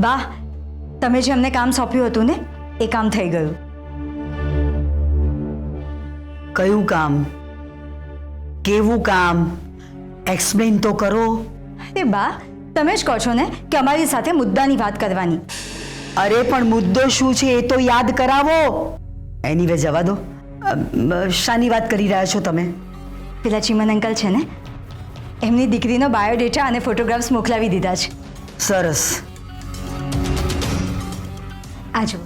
બા, તમે જે અમને કામ સોંપ્યું હતું ને એ કામ થઈ ગયું. કયું કામ? કેવું કામ? એક્સપ્લેન તો કરો. અરે બા, તમે જ કહો છો ને કે અમારી સાથે મુદ્દાની વાત કરવાની. અરે પણ મુદ્દો શું છે એ તો યાદ કરાવો. એની વે જવા દો. શાની વાત કરી રહ્યા છો તમે? પેલા ચીમન અંકલ છે ને, એમની દીકરીનો બાયોડેટા અને ફોટોગ્રાફ્સ મોકલાવી દીધા છે. સરસ. આ જુઓ.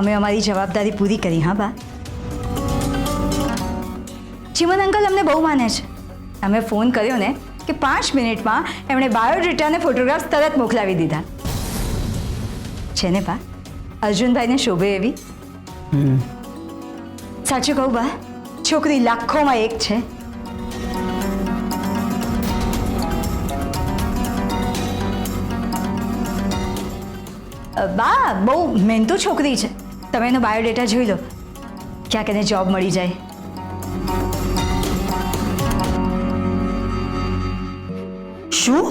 અમે અમારી જવાબદારી પૂરી કરી. હા બા. ચીમન અંકલ અમને બહુ માને છે. અમે ફોન કર્યો ને કે 5 મિનિટમાં એમણે બાયોડેટા અને ફોટોગ્રાફ્સ તરત મોકલાવી દીધા છે ને બા. અર્જુનભાઈને શોભે એવી. સાચું કહું બા, છોકરી લાખોમાં એક છે. બા, બહુ મહેનતુ છોકરી છે. તમે એનો બાયોડેટા જોઈ લો, ક્યાંક એને જોબ મળી જાય. શું?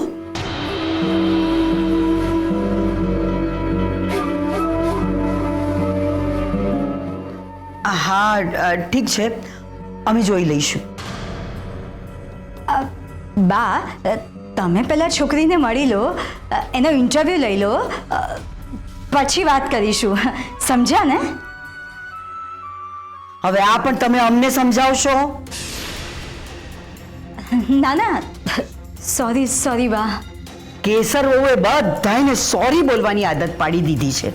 હા ઠીક છે, અમે જોઈ લઈશું. બા, તમે પેલા છોકરીને મળી લો, એનો ઇન્ટરવ્યૂ લઈ લો, પછી વાત કરીશું. સમજ્યા ને? હવે આ પણ તમે અમને સમજાવશો? ના ના, સોરી સોરી બા. કેસર વહુએ બધાને સોરી બોલવાની આદત પાડી દીધી છે.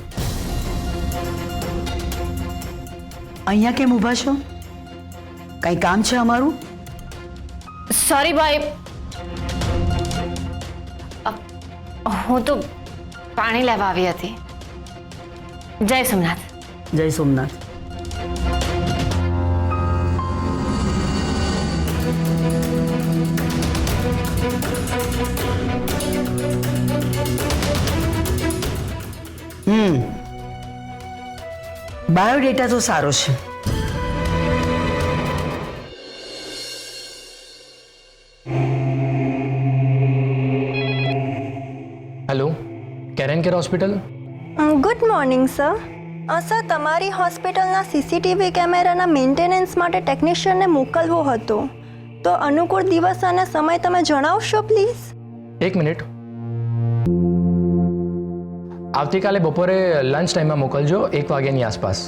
અહીંયા કેમ ઊભા છો? કઈ કામ છે અમારું? સોરી ભાઈ, હું તો પાણી લેવા આવી હતી. જય સોમનાથ. જય સોમનાથ. બાયોડેટા તો સારો છે. Hello, Karan care hospital. Good morning sir. Sir, તમારી હોસ્પિટલના સીસીટીવી કેમેરાના મેન્ટેનન્સ માટે ટેકનિશિયનને મોકલવો હતો, તો અનુકૂળ દિવસ અને સમય તમે જણાવશો પ્લીઝ? એક મિનિટ. આવતીકાલે બપોરે લંચ ટાઈમમાં મોકલજો, 1 વાગ્યાની આસપાસ.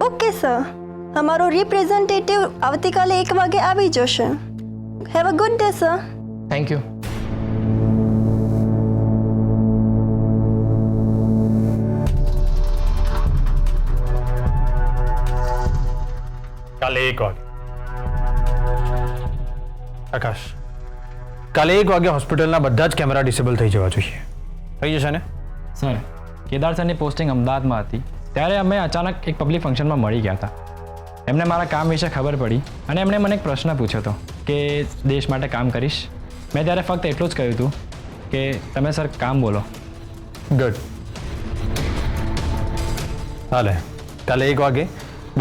ઓકે સર, અમારો રિપ્રેઝેન્ટેટિવ આવતીકાલે 1 વાગે આવી જશે. Have a good day sir. Thank you. કાલે 1 વાગે. આકાશ, કાલે 1 વાગે હોસ્પિટલના બધા જ કેમેરા ડિસેબલ થઈ જવા જોઈએ. થઈ જશે ને? સર, કેદાર સરની પોસ્ટિંગ અમદાવાદમાં હતી ત્યારે અમે અચાનક એક પબ્લિક ફંક્શનમાં મળી ગયા હતા. એમને મારા કામ વિશે ખબર પડી અને એમણે મને એક પ્રશ્ન પૂછ્યો હતો કે દેશ માટે કામ કરીશ. મેં ત્યારે ફક્ત એટલું જ કહ્યું હતું કે તમે સર કામ બોલો. ગુડ. હાલે, કાલે 1 વાગે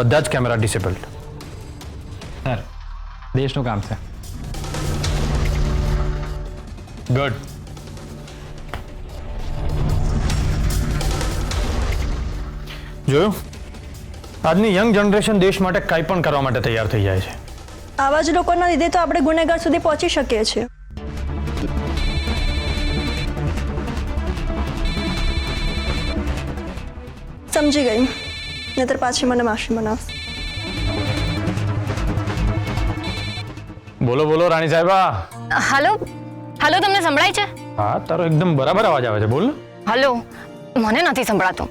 બધા જ કેમેરા ડિસેબલ્ડ. સર, દેશનું કામ છે. ગુડ. જોયું, આજની યંગ જનરેશન દેશ માટે કંઈ પણ કરવા માટે તૈયાર થઈ જાય છે. આવા જ લોકોના લીધે તો આપણે ગુનેગાર સુધી પહોંચી શકીએ છીએ. સમજી ગઈ, નહીતર પાછી મને માફી મનાવશે. બોલો બોલો રાણી સાહેબા. હલો હલો, તમને સંભળાય છે? હા, તારો એકદમ બરાબર અવાજ આવે છે. બોલ. હલો, મને નથી સંભળાતું.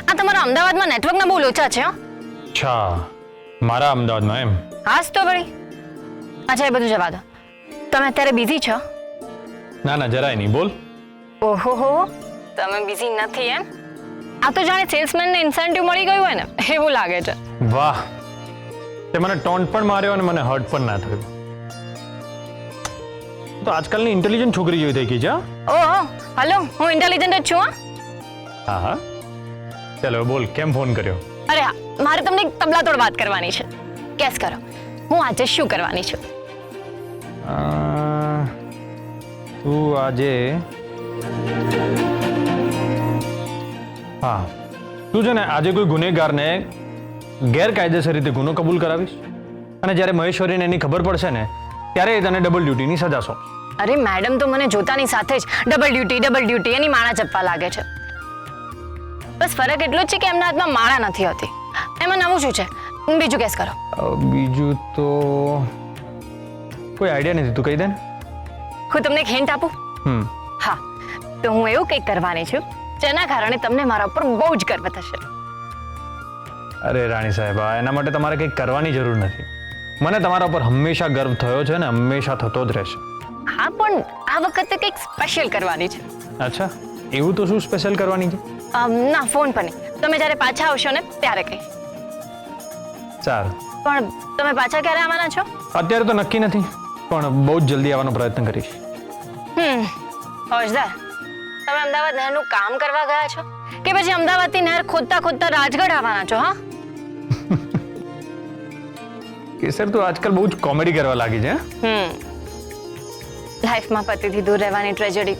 આ તમારા અમદાવાદમાં નેટવર્કના બહુ લોચા છે. અચ્છા, મારા અમદાવાદમાં એમ? હાસ તો વળી. અચ્છા, એ બધું જવા દો. તમે અત્યારે બિઝી છો? ના ના, જરાય નહીં. બોલ. ઓહો, તમે બિઝી નથી એમ? આ તો જાણે સેલ્સમેનને ઇન્સેન્ટિવ મળી ગયું હોય ને એવું લાગે છે. વાહ, તે મને ટોન્ટ પણ માર્યો અને મને હર્ટ પણ ના થયું. તો આજકાલની ઇન્ટેલિજન્ટ છોકરી જેવી થઈ ગઈ છે. ઓહો, હલો, હું ઇન્ટેલિજન્ટ જ છું. હા હા, ચલો બોલ, કેમ ફોન કર્યો? અરે હા, મારે તમને એક તબલા તોડ વાત કરવાની છે. ગેસ કરો, હું આજે શું કરવાની છું. તું આજે હા તું છે ને આજે કોઈ ગુનેગારને ગેરકાયદેસર રીતે ગુનો કબૂલ કરાવીશ અને જ્યારે મહેશ્વરીને એની ખબર પડશે ને ત્યારે એ તને ડબલ ડ્યુટીની સજા સોંપશે. અરે મેડમ તો મને જોતાની સાથે જ ડબલ ડ્યુટી એની માળા જપવા લાગે છે. બસ ફરક એટલો જ છે કે એમના હાથમાં માળા નથી હોતી. એમાં નવું શું છે? બીજું કેસ કરો. બીજું તો કોઈ આઈડિયા નથી, તું કહી દે ને. હું તમને એક હિન્ટ આપું? હા, તો હું એવું કંઈક કરવાની છું જેના કારણે તમને મારા ઉપર બહુ જ ગર્વ થશે. અરે રાણી સાહેબા, એના માટે તમારે કંઈક કરવાની જરૂર નથી. મને તમારા ઉપર હંમેશા ગર્વ થયો છે ને હંમેશા થતો જ રહેશે. હા, પણ આ વખતે કંઈક સ્પેશિયલ કરવાની છે. અચ્છા, એવું તો શું સ્પેશિયલ કરવાની છે? ના, ફોન પર નહીં. તમે જ્યારે પાછા આવશો ને ત્યારે કહીશ. સારું. પણ તમે પાછા ક્યારે આવવાના છો? અત્યારે તો નક્કી નથી, પણ બહુ જ જલ્દી આવવાનો પ્રયત્ન કરીશ. ફોજદાર, તમે અમદાવાદ નહેરનું કામ કરવા ગયા છો કે પછી અમદાવાદથી નહેર ખોદતા ખોદતા રાજગઢ આવવાના છો? હા, કેસર તું આજકાલ બહુ જ કોમેડી કરવા લાગી છે. લાઈફમાં પતિથી દૂર રહેવાની ટ્રેજેડી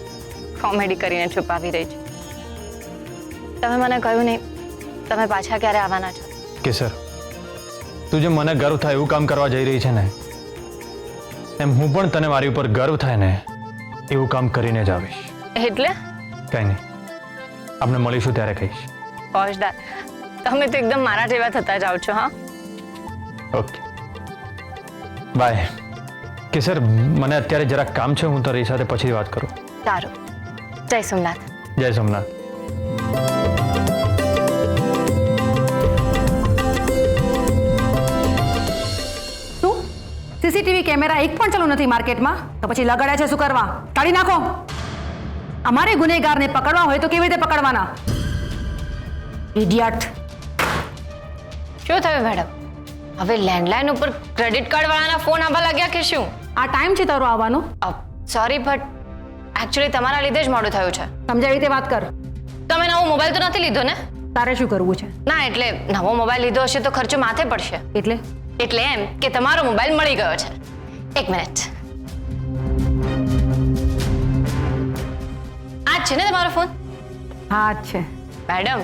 કોમેડી કરીને છુપાવી રહી છે. તમે મને કહ્યું નહીં તમે પાછા ક્યારે આવવાના છો? કેસર, તું જે મને ગર્વ થાય એવું કામ કરવા જઈ રહી છે ને, એમ હું પણ તને મારી ઉપર ગર્વ થાય ને એવું કામ કરીને જ આવીશ. એટલે કઈ નહીં, આપણે મળીશું ત્યારે કહીશ. ફોજદાર, તમે તો એકદમ મારા જેવા થતા જાઓ છો. હા, ઓકે, બાય. કેસર, મને અત્યારે જરાક કામ છે, હું તારી સાથે પછી વાત કરું. સારું. જય સોમનાથ. જય સોમનાથ. શું સીસીટીવી કેમેરા એક પણ ચાલુ નથી માર્કેટમાં? તો પછી લગાડ્યા છે શું કરવા? કાઢી નાખો. અમારે ગુનેગારને પકડવા હોય તો કેવી રીતે પકડવાના? ઇડિયટ. શું થયું મેડમ? હવે લેન્ડલાઇન ઉપર ક્રેડિટ કાર્ડ વાળાના ફોન આવવા લાગ્યા કે શું? આ ટાઈમ છે તારો આવવાનો. સોરી, બટ એકચ્યુઅલી તમારા લીધે જ મોડું થયું છે. સમજાવી રીતે વાત કર. તમે નવો મોબાઈલ તો નથી લીધો ને? તારે શું કરવું છે? ના, એટલે નવો મોબાઈલ લીધો હશે તો ખર્ચો માથે પડશે. એટલે એમ કે તમારો મોબાઈલ મળી ગયો છે. એક મિનિટ. આ જ છે ને તમારો ફોન? હા જ છે. મેડમ,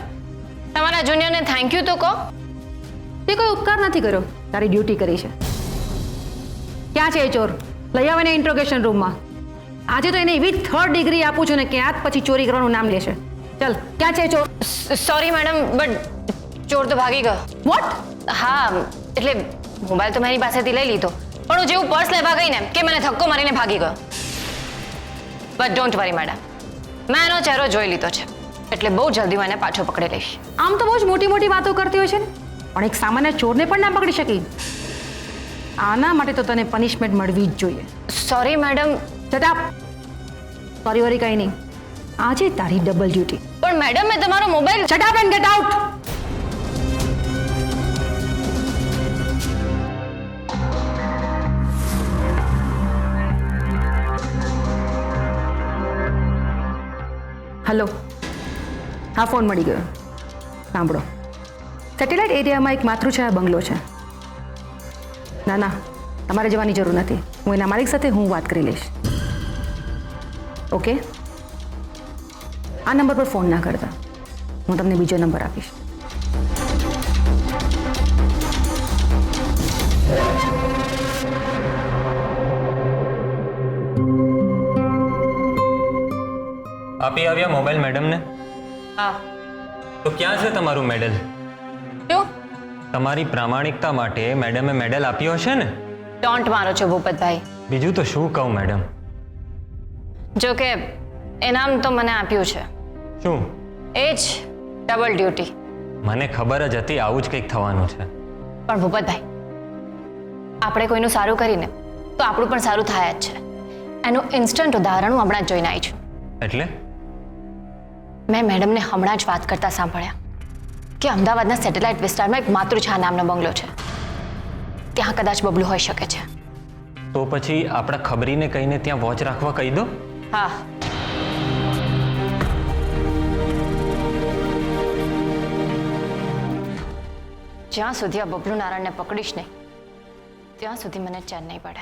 તમારા જુનિયરને થેન્ક યુ તો કહો. તે કોઈ ઉપકાર નથી કર્યો, તારી ડ્યુટી કરી છે. ક્યાં છે એ ચોર? લઈ આવે ને ઇન્ટ્રોગેશન રૂમમાં. આજે તો એને એવી 3rd ડિગ્રી આપું છું ને કે આજ પછી ચોરી કરવાનું નામ લેશે. ચલ, ક્યાં છે એ ચોર? સોરી મેડમ, બટ ચોર તો ભાગી ગયો. વોટ? હા, એટલે મોબાઈલ તો મેં એની પાસેથી લઈ લીધો, પણ હું જેવું પર્સ લેવા ગઈ ને કે મને ધક્કો મારીને ભાગી ગયો. બટ ડોન્ટ વરી મેડમ, મેં એનો ચહેરો જોઈ લીધો છે, એટલે બહુ જલ્દી હું એને પાછો પકડી લઈશ. આમ તો બહુ જ મોટી મોટી વાતો કરતી હોય છે ને, પણ એક સામાન્ય ચોરને પણ ના પકડી શકી. આના માટે તો તને પનિશમેન્ટ મળવી જ જોઈએ. Sorry madam. Shut up. Sorry worry કંઈ નહીં. આજે તારી ડબલ ડ્યુટી. પણ મેડમ, મેં તમારો mobile. Shut up and get out. Hello, હા, ફોન મળી ગયો. સાંભળો, સેટેલાઇટ એરિયામાં એક માતૃછાયા બંગલો છે. ના ના, તમારે જવાની જરૂર નથી. હું એના માલિક સાથે વાત કરી લઈશ. ઓકે, આ નંબર પર ફોન ના કરતા, હું તમને બીજો નંબર આપીશ. આપી આવ્યા મોબાઈલ મેડમને? હા. તો ક્યાં છે તમારું મેડલ? શું? તમારી પ્રામાણિકતા માટે મેડમે મેડલ આપ્યો હશે ને? ટોન્ટ મારો છો ભૂપતભાઈ. બીજું તો શું કહું મેડમ. જો કે ઇનામ તો મને આપ્યું છે. શું? એ જ ડબલ ડ્યુટી. મને ખબર જ હતી આવું જ કંઈક થવાનું છે. પણ ભૂપતભાઈ, આપણે કોઈનું સારું કરીને તો આપણું પણ સારું થાય જ છે. એનું ઇન્સ્ટન્ટ ઉદાહરણ હું હમણાં જ જોઈને આવી છું. એટલે? મેં મેડમને હમણાં જ વાત કરતા સાંભળ્યા કે અમદાવાદના સેટેલાઇટ વિસ્તારમાં એક માતૃછા નામનો બંગલો છે. ત્યાં કદાચ બબલું હોઈ શકે છે. તો પછી આપણા ખબરીને કહીને ત્યાં વોચ રાખવા કહી દો. હા. જ્યાં સુધી આ બબલુ નારાયણને પકડીશ નહીં ત્યાં સુધી મને ચેન નહીં પડે.